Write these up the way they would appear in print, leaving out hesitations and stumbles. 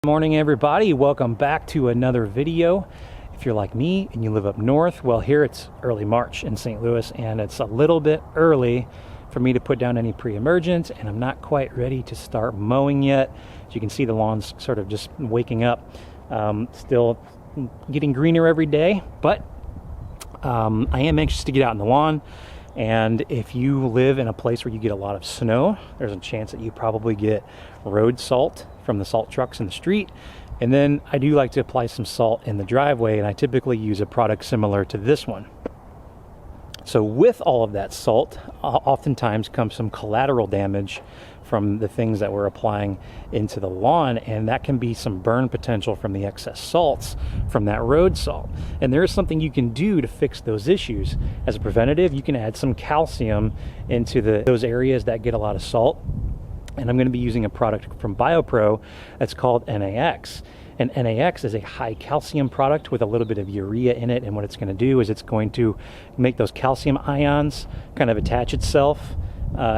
Morning everybody, welcome back to another video. If you're like me and you live up north, well, here it's early March in St. Louis and it's a little bit early for me to put down any pre-emergence, and I'm not quite ready to start mowing yet. As you can see, the lawn's sort of just waking up, still getting greener every day, but I am anxious to get out in the lawn. And if you live in a place where you get a lot of snow, there's a chance that you probably get road salt from the salt trucks in the street. And then I do like to apply some salt in the driveway, and I typically use a product similar to this one. So with all of that salt, oftentimes comes some collateral damage from the things that we're applying into the lawn, and that can be some burn potential from the excess salts from that road salt. And there is something you can do to fix those issues. As a preventative, you can add some calcium into those areas that get a lot of salt. And I'm going to be using a product from BioPro that's called NAX. And NAX is a high calcium product with a little bit of urea in it, and what it's going to do is it's going to make those calcium ions kind of attach itself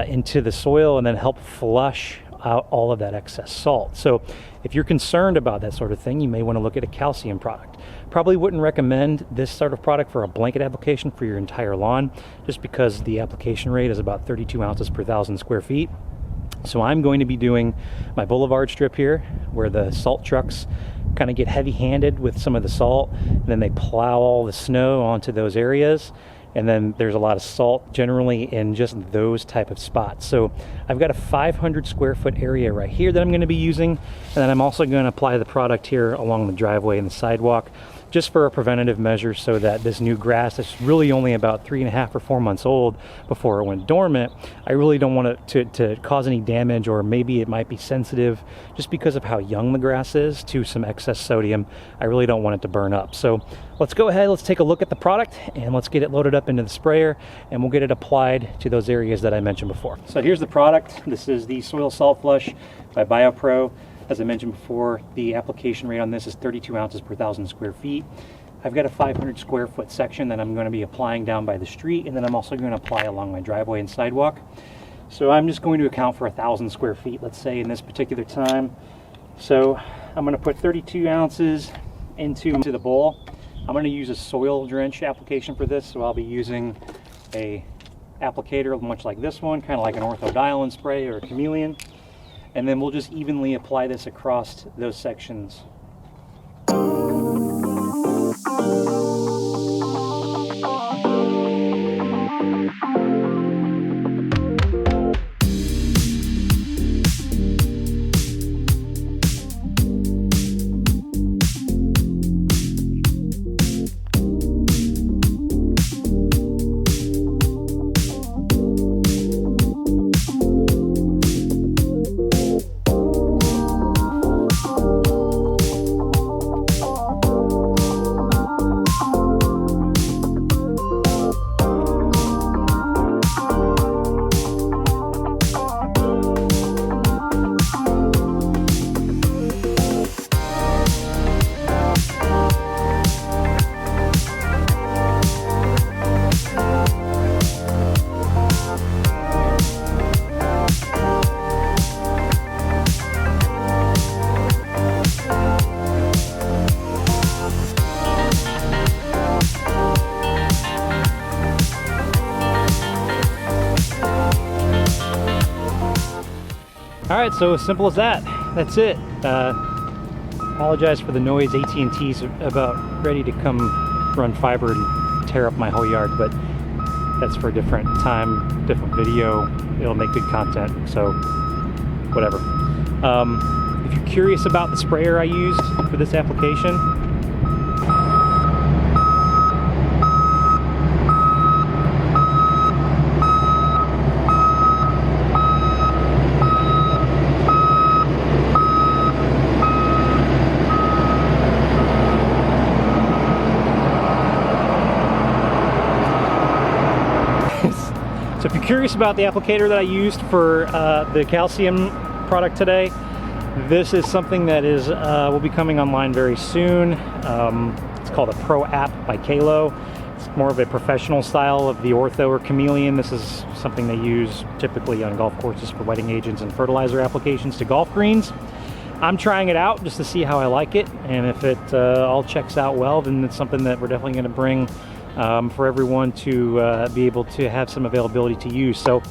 into the soil and then help flush out all of that excess salt. So if you're concerned about that sort of thing, you may want to look at a calcium product. Probably wouldn't recommend this sort of product for a blanket application for your entire lawn, just because the application rate is about 32 ounces per 1,000 square feet. So I'm going to be doing my boulevard strip here, where the salt trucks kind of get heavy-handed with some of the salt, and then they plow all the snow onto those areas. And then there's a lot of salt generally in just those type of spots. So I've got a 500 square foot area right here that I'm going to be using. And then I'm also going to apply the product here along the driveway and the sidewalk, just for a preventative measure, so that this new grass that's really only about 3.5 or 4 months old before it went dormant, I really don't want it to cause any damage, or maybe it might be sensitive just because of how young the grass is to some excess sodium. I really don't want it to burn up. So let's go ahead, let's take a look at the product, and let's get it loaded up into the sprayer, and we'll get it applied to those areas that I mentioned before. So here's the product. This is the Soil Salt Flush by BioPro. As I mentioned before, the application rate on this is 32 ounces per 1,000 square feet. I've got a 500 square foot section that I'm going to be applying down by the street, and then I'm also going to apply along my driveway and sidewalk. So I'm just going to account for 1,000 square feet, let's say, in this particular time. So I'm going to put 32 ounces into the bowl. I'm going to use a soil drench application for this, so I'll be using a applicator much like this one, kind of like an orthodilane spray or a chameleon. And then we'll just evenly apply this across those sections. All right, so as simple as that. That's it. Apologize for the noise. AT&T's about ready to come run fiber and tear up my whole yard, but that's for a different time, different video. It'll make good content, so whatever. If you're curious about the sprayer I used for this application, so if you're curious about the applicator that I used for the calcium product today, this is something that is will be coming online very soon. It's called a Pro App by Kalo. It's more of a professional style of the ortho or chameleon. This is something they use typically on golf courses for wetting agents and fertilizer applications to golf greens. I'm trying it out just to see how I like it, and if it all checks out well, then it's something that we're definitely going to bring for everyone to be able to have some availability to use. So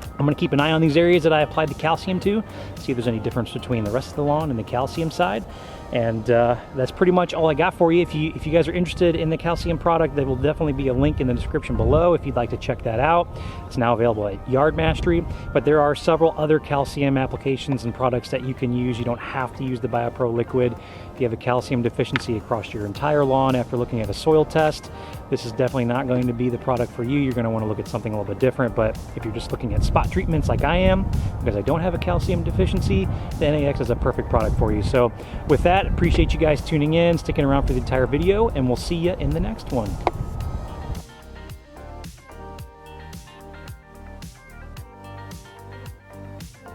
I'm going to keep an eye on these areas that I applied the calcium to, see if there's any difference between the rest of the lawn and the calcium side. And that's pretty much all I got for you. If you guys are interested in the calcium product, there will definitely be a link in the description below if you'd like to check that out. It's now available at Yard Mastery, but there are several other calcium applications and products that you can use. You don't have to use the BioPro liquid. If you have a calcium deficiency across your entire lawn after looking at a soil test, this is definitely not going to be the product for you. You're going to want to look at something a little bit different. But if you're just looking at spot treatments like I am, because I don't have a calcium deficiency, the NAX is a perfect product for you. So with that, appreciate you guys tuning in, sticking around for the entire video, and we'll see you in the next one.